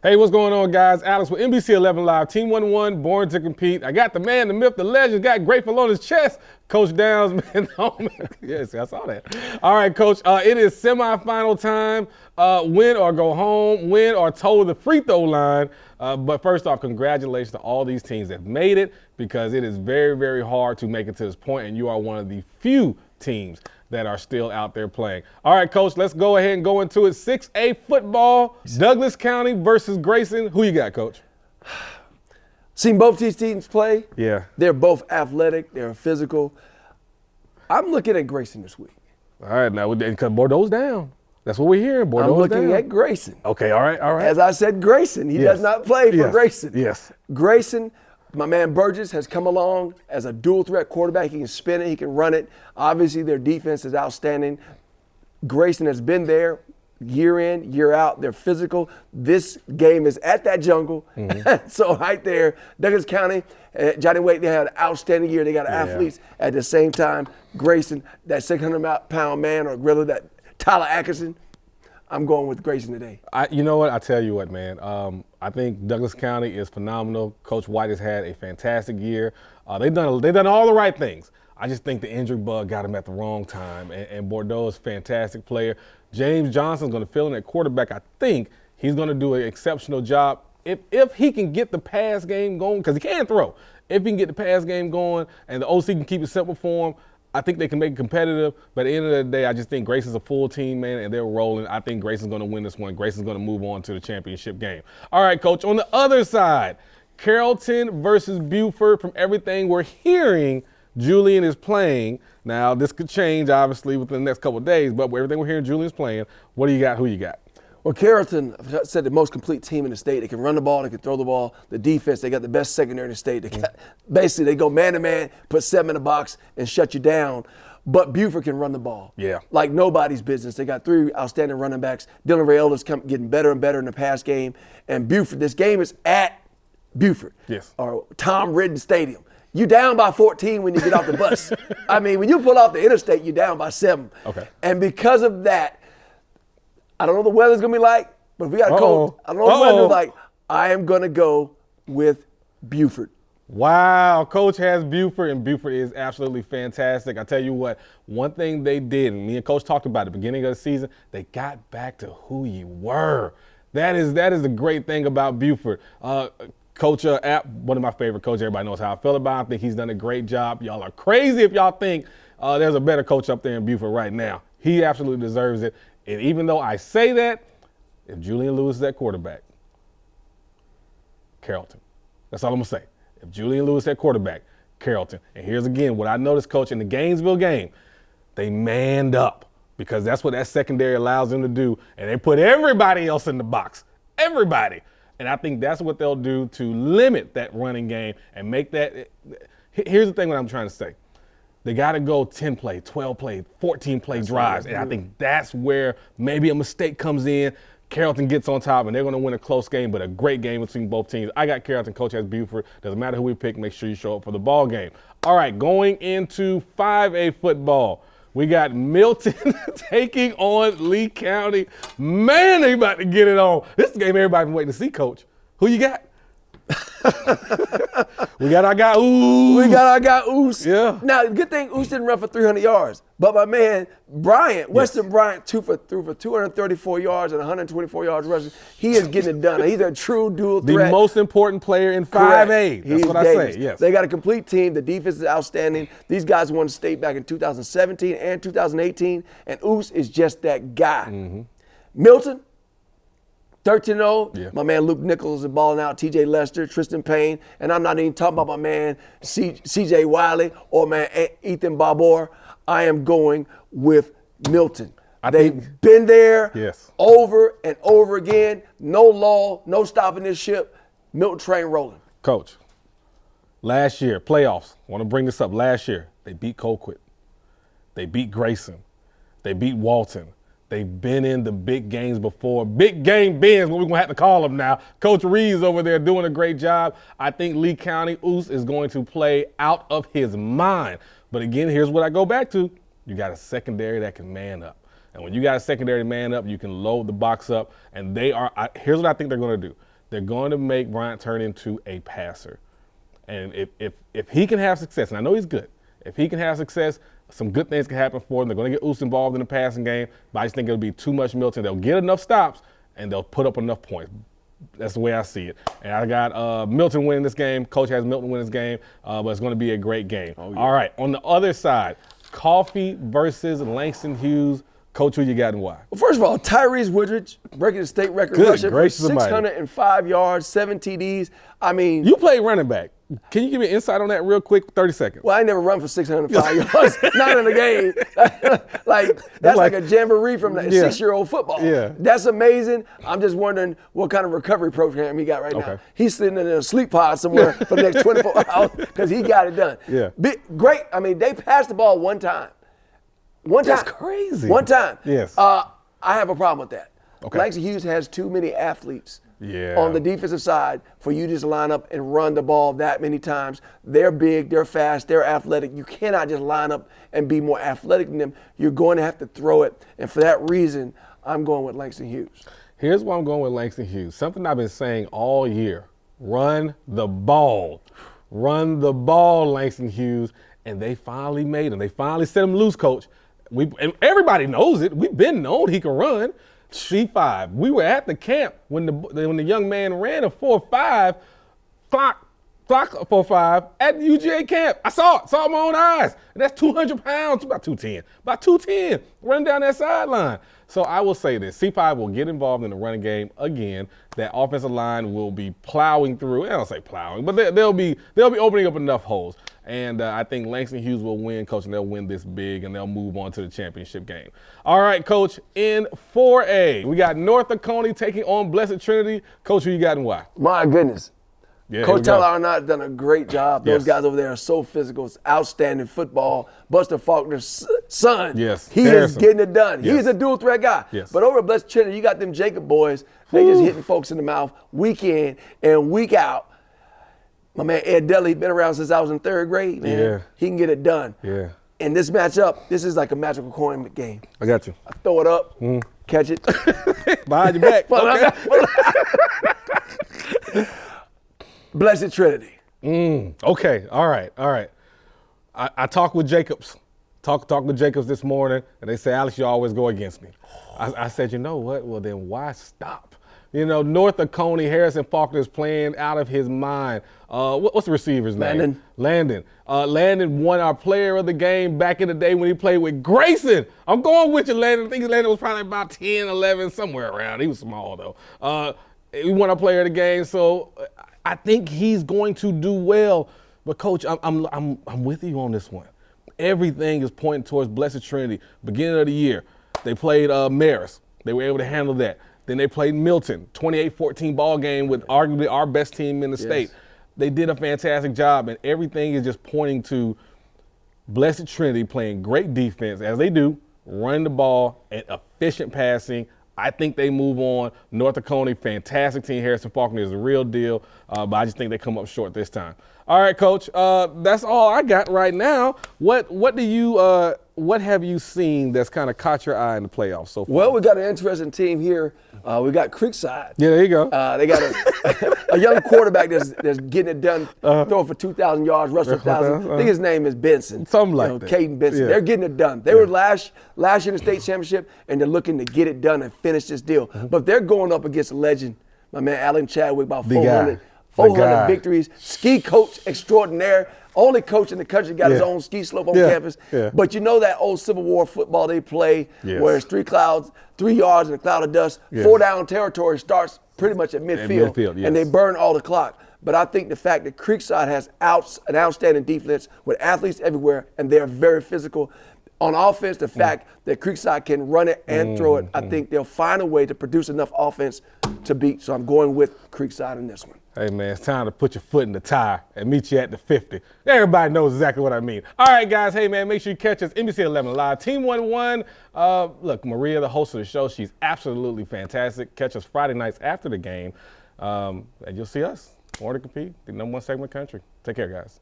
Hey, what's going on, guys? Alex with NBC 11 Live, Team 1-1, born to compete. I got the man, the myth, the legend, got grateful on his chest. Coach Downs, man. Yes, I saw that. All right, Coach, it is semifinal time. Win or go home, win or toe the free throw line. But first off, congratulations to all these teams that made it, because it is very, very hard to make it to this point, and you are one of the few teams that are still out there playing. All right, Coach, let's go ahead and go into it. 6A football, Douglas County versus Grayson. Who you got, Coach? Seen both these teams play. Yeah. They're both athletic. They're physical. I'm looking at Grayson this week. All right, now, because Bordeaux's down. That's what we're hearing. Bordeaux's I'm looking at Grayson. Okay, all right. As I said, Grayson. He does not play for Grayson. Yes. Grayson, my man Burgess has come along as a dual threat quarterback. He can spin it, he can run it. Obviously, their defense is outstanding. Grayson has been there year in, year out. They're physical. This game is at that jungle. Mm-hmm. So right there, Douglas County, Johnny Wake, they had an outstanding year. They got athletes. At the same time, Grayson, that 600-pound man or gorilla, that Tyler Atkinson, I'm going with Grayson today. You know what? I tell you what, man. I think Douglas County is phenomenal. Coach White has had a fantastic year. They've done all the right things. I just think the injury bug got him at the wrong time. And Bordeaux is a fantastic player. James Johnson's going to fill in at quarterback. I think he's going to do an exceptional job. If he can get the pass game going, because he can throw. If he can get the pass game going and the OC can keep it simple for him, I think they can make it competitive, but at the end of the day, I just think Grayson's a full team, man, and they're rolling. I think Grayson's going to win this one. Grayson's going to move on to the championship game. All right, Coach, on the other side, Carrollton versus Buford. From everything we're hearing, Julian is playing. Now, this could change, obviously, within the next couple of days, but everything we're hearing, Julian's playing. What do you got? Who you got? Well, Carrollton, I've said the most complete team in the state. They can run the ball, they can throw the ball. The defense, they got the best secondary in the state. Basically, they go man-to-man, put 7 in the box, and shut you down. But Buford can run the ball. Yeah. Like nobody's business. They got 3 outstanding running backs. Dylan Rayola's getting better and better in the pass game. And Buford, this game is at Buford. Yes. Or Tom Ridden Stadium. You down by 14 when you get off the bus. I mean, when you pull off the interstate, you're down by 7. Okay. And because of that, I don't know what the weather's going to be like, but if we got a cold, I don't know what the weather's like. I am going to go with Buford. Wow, Coach has Buford, and Buford is absolutely fantastic. I tell you what, one thing they did, and me and Coach talked about at the beginning of the season, they got back to who you were. That is the great thing about Buford. Coach App, one of my favorite coaches. Everybody knows how I feel about him. I think he's done a great job. Y'all are crazy if y'all think there's a better coach up there in Buford right now. He absolutely deserves it. And even though I say that, if Julian Lewis is at quarterback, Carrollton. That's all I'm going to say. If Julian Lewis at quarterback, Carrollton. And here's again what I noticed, Coach, in the Gainesville game, they manned up, because that's what that secondary allows them to do. And they put everybody else in the box. Everybody. And I think that's what they'll do to limit that running game and make that. Here's the thing what I'm trying to say. They got to go 10-play, 12-play, 14-play drives. And I think that's where maybe a mistake comes in. Carrollton gets on top, and they're going to win a close game, but a great game between both teams. I got Carrollton. Coach has Buford. Doesn't matter who we pick. Make sure you show up for the ball game. All right, going into 5A football. We got Milton taking on Lee County. Man, they about to get it on. This is the game everybody's been waiting to see, Coach. Who you got? We got our guy Oos. We got our guy Oos. Yeah. Now, good thing Oos didn't run for 300 yards. But my man, Bryant, Weston Bryant, threw for 234 yards and 124 yards rushing. He is getting it done. He's a true dual threat. The most important player in 5A. That's what I say, yes. They got a complete team. The defense is outstanding. These guys won the state back in 2017 and 2018, and Oos is just that guy. Mm-hmm. Milton, 13-0. Yeah. My man Luke Nichols is balling out. TJ Lester, Tristan Payne, and I'm not even talking about my man CJ Wiley or man Ethan Barbour. I am going with Milton. They've been there over and over again. No lull, no stopping this ship. Milton train rolling. Coach, last year, playoffs, I want to bring this up. Last year, they beat Colquitt. They beat Grayson. They beat Walton. They've been in the big games before. Big game Benz, what we're going to have to call them now. Coach Reeves over there doing a great job. I think Lee County Oos is going to play out of his mind. But again, here's what I go back to. You got a secondary that can man up. And when you got a secondary man up, you can load the box up. And here's what I think they're going to do. they're going to make Bryant turn into a passer. And if he can have success, and I know he's good, if he can have success, some good things can happen for them. They're going to get Oos involved in the passing game, but I just think it'll be too much Milton. They'll get enough stops, and they'll put up enough points. That's the way I see it. And I got Milton winning this game. Coach has Milton win this game, but it's going to be a great game. Oh, yeah. All right, on the other side, Coffee versus Langston Hughes. Coach, who you got and why? Well, first of all, Tyrese Woodridge breaking the state record rushing for 605 yards, 7 TDs. I mean, you played running back. Can you give me an insight on that real quick? 30 seconds. Well, I never run for 605 yards, not in a game. That's like a jamboree from the 6-year-old football. Yeah. That's amazing. I'm just wondering what kind of recovery program he got right now. He's sitting in a sleep pod somewhere for the next 24 hours because he got it done. Yeah. Great. I mean, they passed the ball one time. That's crazy. One time. Yes. I have a problem with that. Okay. Langston Hughes has too many athletes on the defensive side for you to just line up and run the ball that many times. They're big, they're fast, they're athletic. You cannot just line up and be more athletic than them. You're going to have to throw it. And for that reason, I'm going with Langston Hughes. Here's why I'm going with Langston Hughes. Something I've been saying all year. Run the ball. Run the ball, Langston Hughes. And they finally made him. They finally set him loose, Coach. And everybody knows it. We've been known he can run. C5. We were at the camp when the young man ran a 4.5, clock 4.5 at the UGA camp. I saw it with my own eyes. And that's 200 pounds, about 210, running down that sideline. So I will say this, C5 will get involved in the running game again. That offensive line will be plowing through. I don't say plowing, but they'll be opening up enough holes. And I think Langston Hughes will win, Coach, and they'll win this big, and they'll move on to the championship game. All right, Coach, in 4A, we got North Oconee taking on Blessed Trinity. Coach, who you got and why? My goodness. Yeah, Coach Tyler Arnott done a great job. Those guys over there are so physical. It's outstanding football. Buster Faulkner's son. Yes. He is getting it done. Yes. He's a dual threat guy. Yes. But over at Blessed Trinity, you got them Jacob boys. They just hitting folks in the mouth week in and week out. My man Ed Deli, been around since I was in 3rd grade, man. Yeah. He can get it done. Yeah. And this matchup, this is like a magical coin game. I got you. I throw it up, catch it. Behind your back. Okay. Blessed Trinity. Okay. All right. I talked with Jacobs. Talked with Jacobs this morning, and they said, Alex, you always go against me. I said, you know what? Well, then why stop? You know, North Oconee, Harrison Faulkner is playing out of his mind. What's the receiver's name? Landon. Landon won our player of the game back in the day when he played with Grayson. I'm going with you, Landon. I think Landon was probably about 10, 11, somewhere around. He was small, though. He won our player of the game, so I think he's going to do well. But, Coach, I'm with you on this one. Everything is pointing towards Blessed Trinity. Beginning of the year, they played Marist. They were able to handle that. Then they played Milton, 28-14 ball game with arguably our best team in the state. They did a fantastic job, and everything is just pointing to Blessed Trinity playing great defense, as they do, running the ball and efficient passing. I think they move on. North Oconee, fantastic team. Harrison Faulkner is the real deal, but I just think they come up short this time. All right, Coach, that's all I got right now. What have you seen that's kind of caught your eye in the playoffs so far? Well, we got an interesting team here. We got Creekside. Yeah, there you go. They got a young quarterback that's getting it done, throwing for 2,000 yards, rushing 1,000. I think his name is Benson. Something like that. Caden Benson. Yeah. They're getting it done. They were last year in the state championship, and they're looking to get it done and finish this deal. But they're going up against a legend, my man Alan Chadwick, about 400 victories. Ski coach extraordinaire. Only coach in the country got his own ski slope on campus. Yeah. But you know that old Civil War football they play where it's 3 yards in a cloud of dust. 4 down territory starts pretty much at midfield. And they burn all the clock. But I think the fact that Creekside has an outstanding defense with athletes everywhere, and they're very physical. On offense, the fact that Creekside can run it and throw it, I think they'll find a way to produce enough offense to beat. So I'm going with Creekside in this one. Hey, man, it's time to put your foot in the tire and meet you at the 50. Everybody knows exactly what I mean. All right, guys. Hey, man, make sure you catch us NBC 11 Live. Team 1-1. Look, Maria, the host of the show, she's absolutely fantastic. Catch us Friday nights after the game, and you'll see us. More to compete, the #1 segment of the country. Take care, guys.